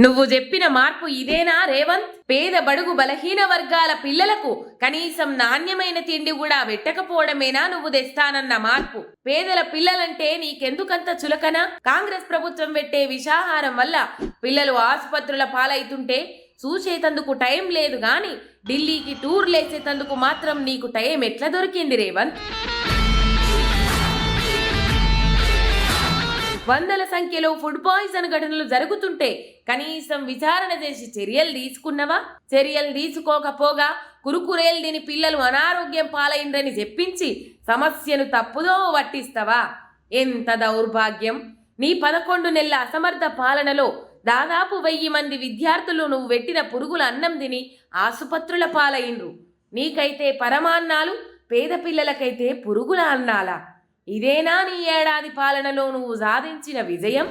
నువ్వు చెప్పిన మార్పు ఇదేనా రేవంత్? పేద బడుగు బలహీన వర్గాల పిల్లలకు కనీసం నాణ్యమైన తిండి కూడా పెట్టకపోవడమేనా నువ్వు తెస్తానన్న మార్పు? పేదల పిల్లలంటే నీకెందుకంత చులకన? కాంగ్రెస్ ప్రభుత్వం పెట్టే విషాహారం వల్ల పిల్లలు ఆసుపత్రుల పాలైతుంటే చూసేతందుకు టైం లేదు గాని ఢిల్లీకి టూర్లేసేతందుకు మాత్రం నీకు టైం ఎట్లా దొరికింది రేవంత్? వందల సంఖ్యలో ఫుడ్ పాయిజన్ ఘటనలు జరుగుతుంటే కనీసం విచారణ చేసి చర్యలు తీసుకున్నవా? చర్యలు తీసుకోకపోగా కురుకురేలు తిని పిల్లలు అనారోగ్యం పాలైందని చెప్పించి సమస్యను తప్పుదో పట్టిస్తావా? ఎంత దౌర్భాగ్యం! నీ 11 నెలల అసమర్థ పాలనలో దాదాపు 1000 మంది విద్యార్థులు నువ్వు పెట్టిన పురుగుల అన్నం తిని ఆసుపత్రుల పాలైండ్రు. నీకైతే పరమాన్నాలు, పేద పిల్లలకైతే పురుగుల అన్నాలా? ఇదేనా నీ ఏడాది పాలనలో నువ్వు సాధించిన విజయం?